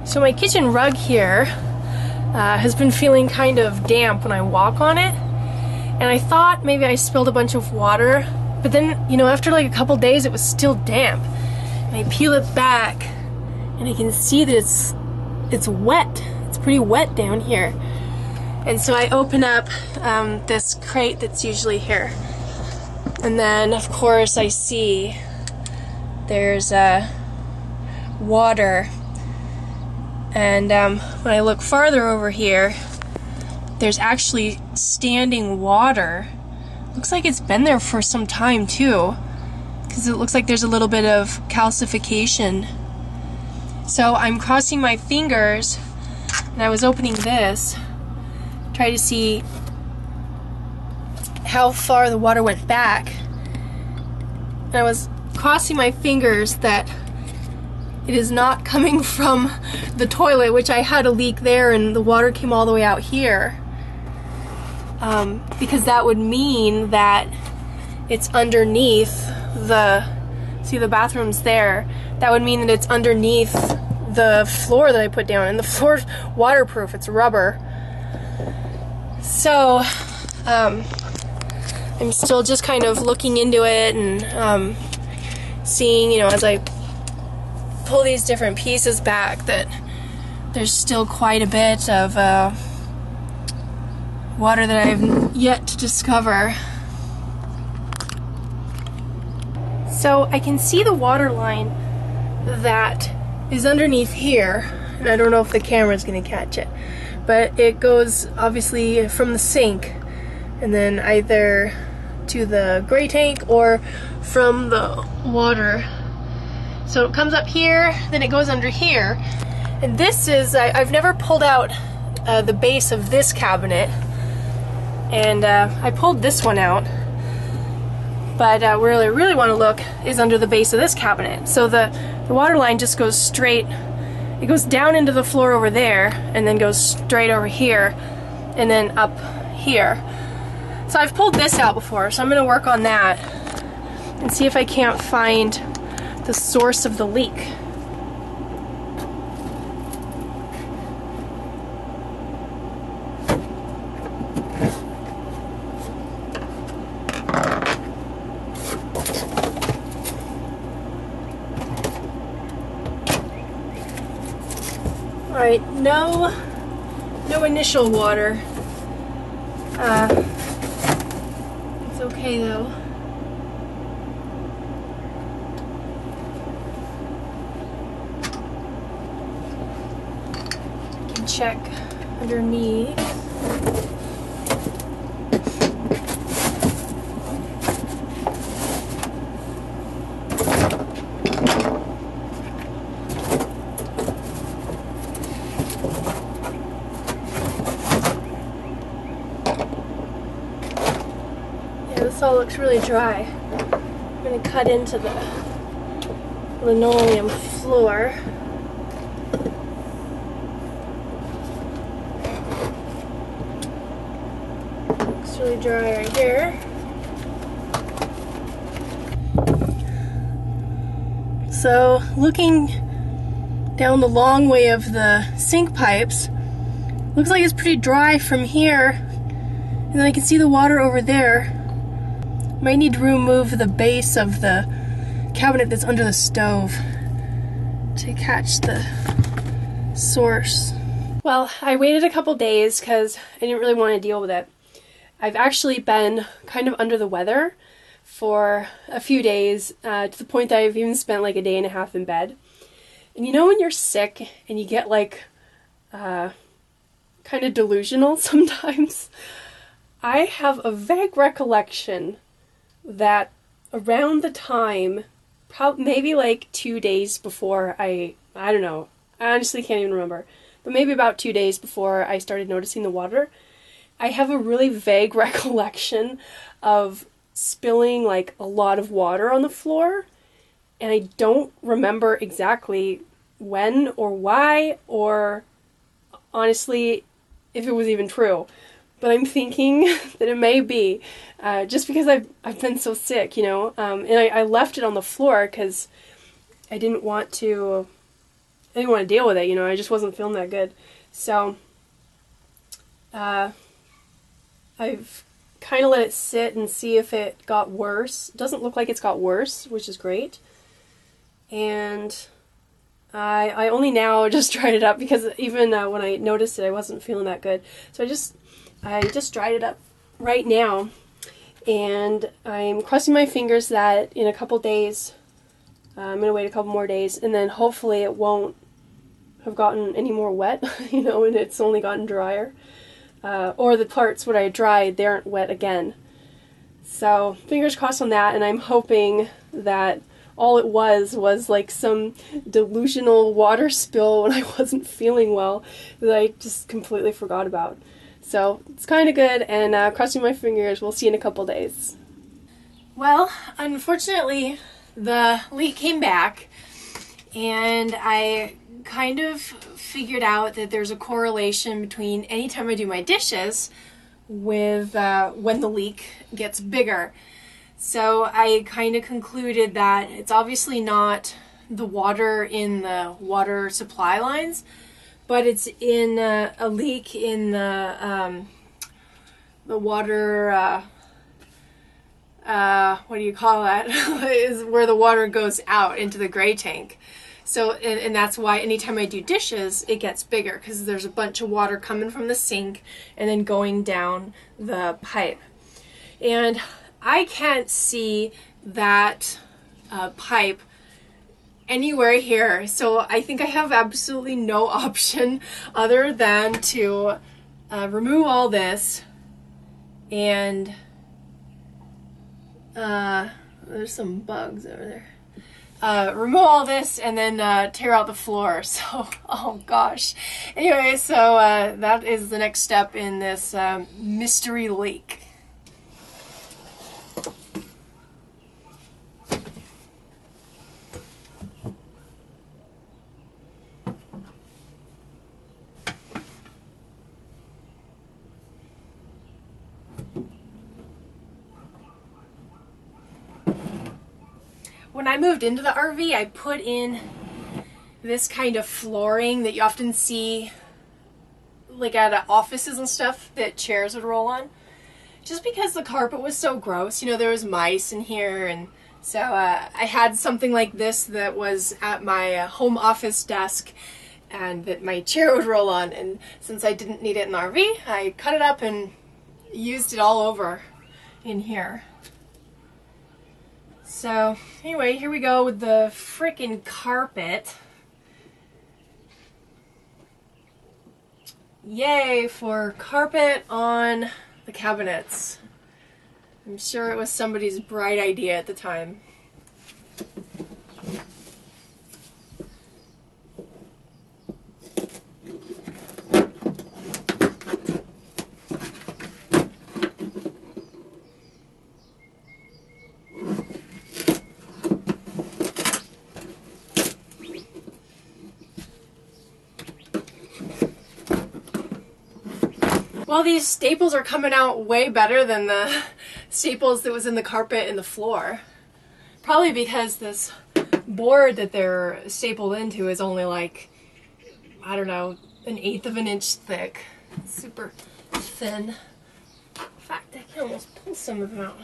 So my kitchen rug here has been feeling kind of damp when I walk on it, and I thought maybe I spilled a bunch of water, but then, you know, after like a couple days it was still damp. And I peel it back and I can see that it's wet. It's pretty wet down here. And so I open up this crate that's usually here, and then of course I see there's water. And when I look farther over here, there's actually standing water. Looks like it's been there for some time too, because it looks like there's a little bit of calcification. So I'm crossing my fingers, and I was opening this, try to see how far the water went back. And I was crossing my fingers that it is not coming from the toilet, which I had a leak there and the water came all the way out here. Because that would mean that it's underneath see the bathroom's there. That would mean that it's underneath the floor that I put down, and the floor's waterproof, it's rubber. So, I'm still just kind of looking into it and seeing, you know, as I pull these different pieces back, that there's still quite a bit of water that I've yet to discover. So I can see the water line that is underneath here, and I don't know if the camera's going to catch it, but it goes obviously from the sink and then either to the gray tank or from the water. So it comes up here, then it goes under here. And this is, I've never pulled out the base of this cabinet. And I pulled this one out. But where I really want to look is under the base of this cabinet. So the water line just goes straight, it goes down into the floor over there, and then goes straight over here, and then up here. So I've pulled this out before, so I'm going to work on that and see if I can't find the source of the leak. Alright, no initial water. It's okay though. Check underneath. Yeah, this all looks really dry. I'm going to cut into the linoleum floor. Really dry right here. So looking down the long way of the sink pipes, looks like it's pretty dry from here, and then I can see the water over there. Might need to remove the base of the cabinet that's under the stove to catch the source. Well, I waited a couple days because I didn't really want to deal with it. I've actually been kind of under the weather for a few days, to the point that I've even spent like a day and a half in bed. And you know when you're sick and you get like kind of delusional sometimes? I have a vague recollection that around the time, maybe like 2 days before I don't know, I honestly can't even remember, but maybe about 2 days before I started noticing the water, I have a really vague recollection of spilling like a lot of water on the floor, and I don't remember exactly when or why, or honestly if it was even true. But I'm thinking that it may be, just because I've been so sick, you know, and I left it on the floor because I didn't want to I didn't want to deal with it, you know, I just wasn't feeling that good. So, I've kind of let it sit and see if it got worse. It doesn't look like it's got worse, which is great. And I only now just dried it up because even when I noticed it, I wasn't feeling that good. So I just dried it up right now, and I'm crossing my fingers that in a couple days, I'm going to wait a couple more days, and then hopefully it won't have gotten any more wet, you know, and it's only gotten drier. Or the parts where I dried, they aren't wet again. So fingers crossed on that, and I'm hoping that all it was like some delusional water spill when I wasn't feeling well that I just completely forgot about. So it's kind of good, and crossing my fingers, we'll see in a couple days. Well, unfortunately, the leak came back, and I kind of figured out that there's a correlation between anytime I do my dishes with when the leak gets bigger. So I kind of concluded that it's obviously not the water in the water supply lines, but it's in a leak in the water, what do you call that? Is where the water goes out into the gray tank. So, and that's why anytime I do dishes, it gets bigger, because there's a bunch of water coming from the sink and then going down the pipe. And I can't see that pipe anywhere here, so I think I have absolutely no option other than to remove all this, and there's some bugs over there. Remove all this and then tear out the floor. So, oh gosh. Anyway, so that is the next step in this mystery leak. When I moved into the RV, I put in this kind of flooring that you often see like at offices and stuff that chairs would roll on. Just because the carpet was so gross, you know, there was mice in here, and so I had something like this that was at my home office desk and that my chair would roll on, and since I didn't need it in the RV, I cut it up and used it all over in here. So anyway, here we go with the frickin' carpet. Yay for carpet on the cabinets. I'm sure it was somebody's bright idea at the time. Well, these staples are coming out way better than the staples that was in the carpet and the floor. Probably because this board that they're stapled into is only like, I don't know, 1/8 of an inch thick. It's super thin. In fact, I can almost pull some of them out.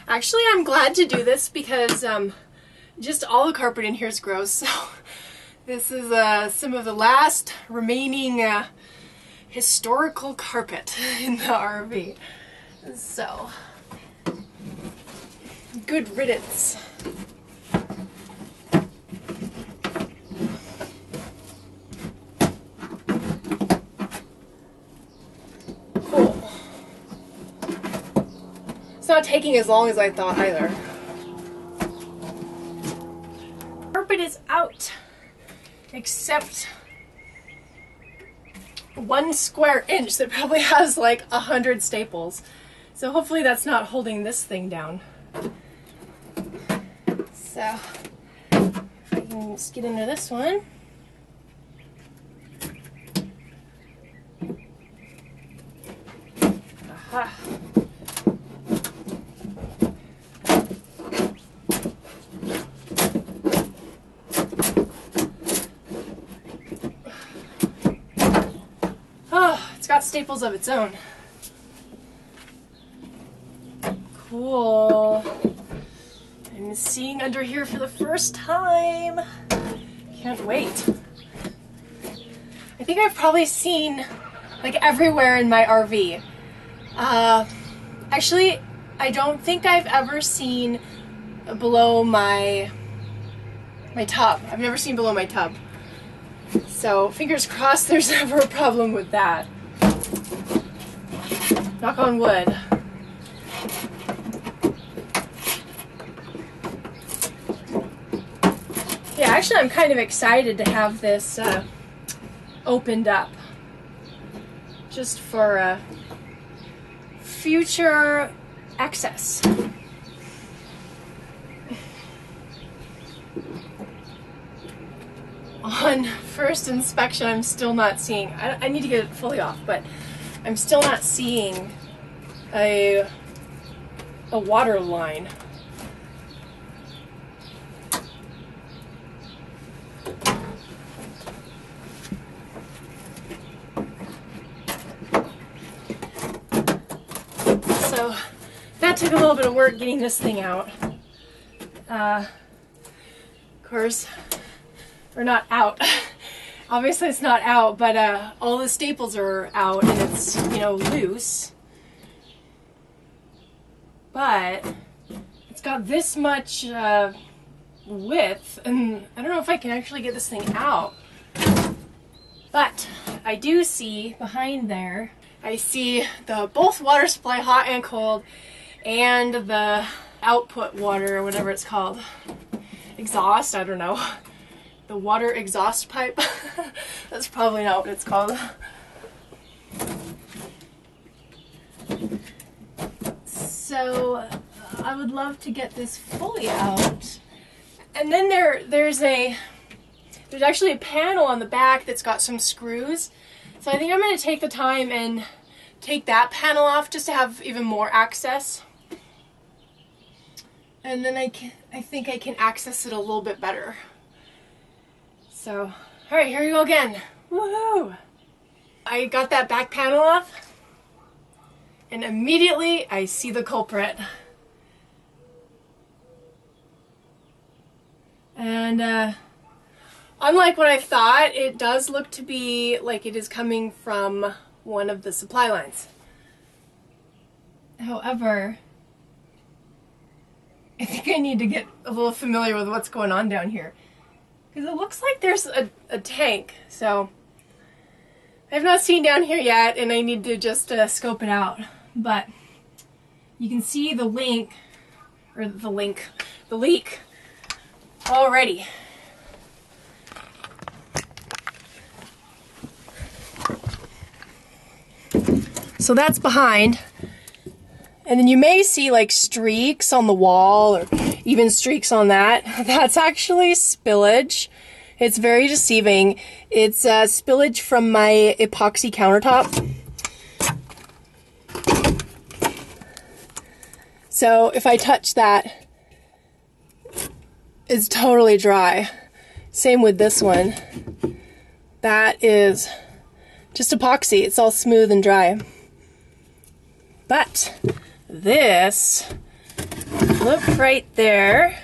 Actually, I'm glad to do this because just all the carpet in here is gross. So this is some of the last remaining historical carpet in the RV. So, good riddance. Cool. It's not taking as long as I thought either. Carpet is out. Except 1 square inch that probably has like 100 staples. So hopefully that's not holding this thing down. So if I can just get into this one. Aha. got staples of its own. Cool. I'm seeing under here for the first time. Can't wait. I think I've probably seen like everywhere in my RV. Actually, I don't think I've ever seen below my tub. I've never seen below my tub. So fingers crossed there's never a problem with that. Knock on wood. Yeah, actually I'm kind of excited to have this opened up. Just for future access. On first inspection, I'm still not seeing, I need to get it fully off, but I'm still not seeing a water line. So that took a little bit of work getting this thing out. Of course, or not out. Obviously it's not out, but all the staples are out and it's, you know, loose. But it's got this much width, and I don't know if I can actually get this thing out. But I do see behind there, I see the both water supply, hot and cold, and the output water, or whatever it's called. Exhaust, I don't know. The water exhaust pipe. That's probably not what it's called. So I would love to get this fully out. And then there's actually a panel on the back that's got some screws. So I think I'm going to take the time and take that panel off just to have even more access. And then I think I can access it a little bit better. So, alright, here we go again. Woohoo! I got that back panel off, and immediately I see the culprit. And unlike what I thought, it does look to be like it is coming from one of the supply lines. However, I think I need to get a little familiar with what's going on down here. Because it looks like there's a tank, so I've not seen down here yet, and I need to just scope it out. But you can see the leak already. So that's behind, and then you may see like streaks on the wall, or even streaks on that. That's actually spillage. It's very deceiving. It's spillage from my epoxy countertop. So if I touch that, it's totally dry. Same with this one. That is just epoxy. It's all smooth and dry. But this, look right there.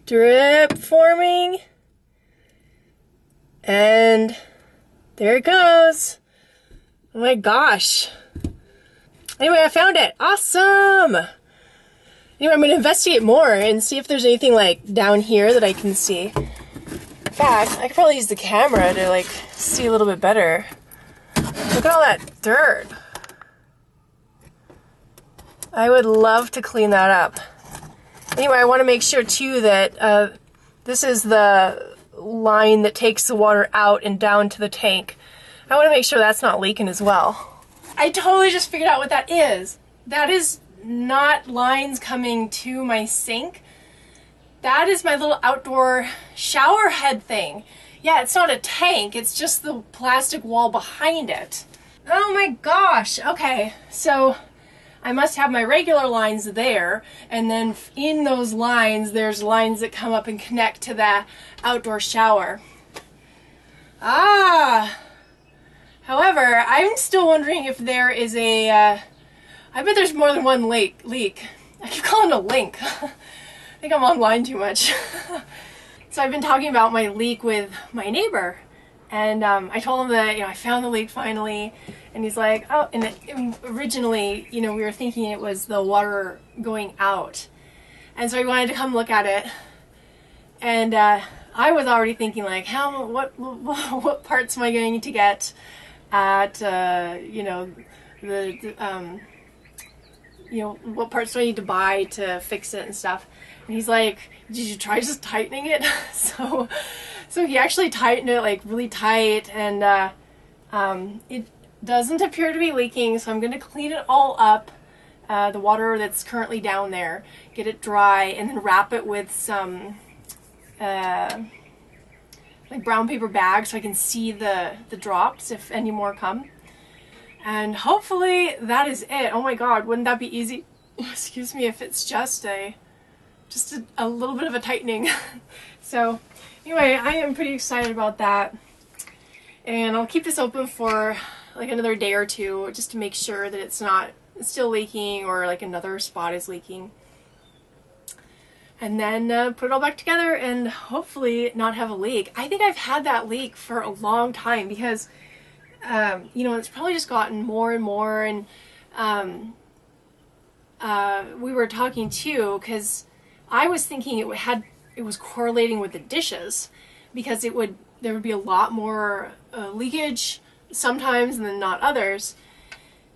Drip forming. And there it goes. Oh my gosh. Anyway, I found it. Awesome. Anyway, I'm going to investigate more and see if there's anything like down here that I can see. In fact, I could probably use the camera to like see a little bit better. Look at all that dirt. I would love to clean that up. Anyway, I want to make sure too that this is the line that takes the water out and down to the tank. I want to make sure that's not leaking as well. I totally just figured out what that is. That is not lines coming to my sink. That is my little outdoor shower head thing. Yeah, it's not a tank, it's just the plastic wall behind it. Oh my gosh, okay, so I must have my regular lines there, and then in those lines, there's lines that come up and connect to that outdoor shower. Ah! However, I'm still wondering if there is a, I bet there's more than one leak. I keep calling it a link. I think I'm online too much. So I've been talking about my leak with my neighbor, and I told him that, I found the leak finally, and he's like, oh, and originally, we were thinking it was the water going out, and so he wanted to come look at it, and I was already thinking like, what parts am I going to get at, what parts do I need to buy to fix it and stuff. And he's like, did you try just tightening it? so he actually tightened it like really tight, and it doesn't appear to be leaking, so I'm going to clean it all up, the water that's currently down there, get it dry, and then wrap it with some like brown paper bag so I can see the drops if any more come. And hopefully that is it. Oh my god, wouldn't that be easy? Excuse me, if it's just a little bit of a tightening. So anyway, I am pretty excited about that. And I'll keep this open for like another day or two just to make sure that it's not still leaking or like another spot is leaking. And then put it all back together and hopefully not have a leak. I think I've had that leak for a long time because it's probably just gotten more and more, and we were talking too because I was thinking it was correlating with the dishes, because there would be a lot more leakage sometimes and then not others,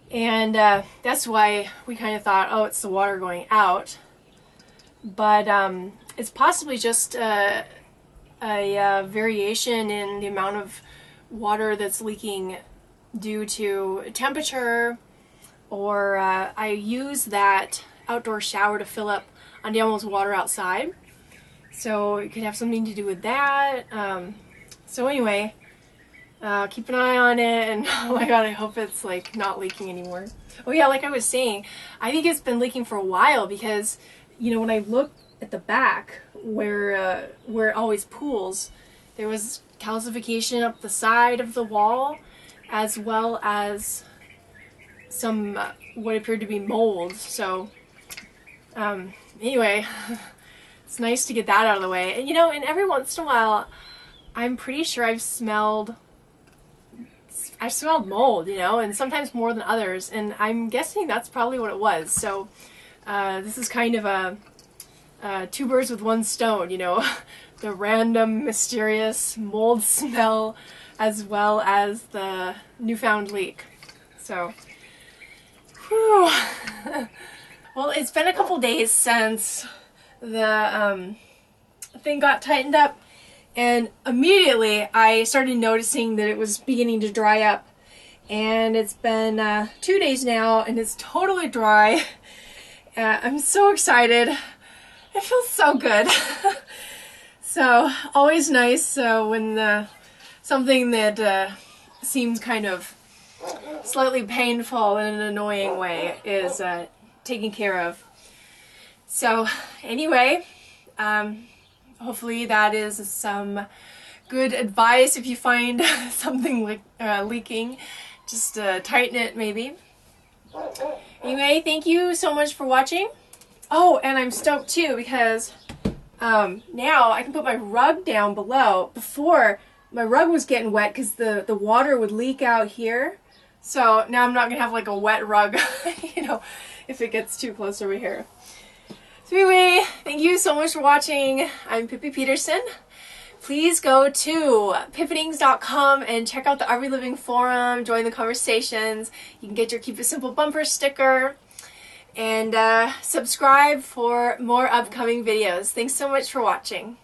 and that's why we kind of thought, oh, it's the water going out. But it's possibly just a variation in the amount of water that's leaking due to temperature, or I use that outdoor shower to fill up Andiamo's water outside, so it could have something to do with that. So anyway, keep an eye on it, and oh my god, I hope it's like not leaking anymore. Oh yeah, like I was saying, I think it's been leaking for a while because when I look at the back where it always pools, there was calcification up the side of the wall, as well as some what appeared to be mold. So anyway, it's nice to get that out of the way. And and every once in a while, I'm pretty sure I've smelled mold, and sometimes more than others, and I'm guessing that's probably what it was. So this is kind of a two birds with one stone, the random mysterious mold smell as well as the newfound leak. So, whew. Well, it's been a couple days since the thing got tightened up, and immediately I started noticing that it was beginning to dry up, and it's been 2 days now and it's totally dry. I'm so excited. It feels so good. So always nice when something that seems kind of slightly painful in an annoying way is taken care of. So anyway, hopefully that is some good advice. If you find something leaking, just tighten it maybe. Anyway, thank you so much for watching. Oh, and I'm stoked too because now I can put my rug down below. Before, my rug was getting wet because the water would leak out here. So now I'm not going to have like a wet rug, if it gets too close over here. So anyway, thank you so much for watching. I'm Pippi Peterson. Please go to pippinings.com and check out the RV Living Forum, join the conversations. You can get your Keep It Simple bumper sticker, and subscribe for more upcoming videos. Thanks so much for watching.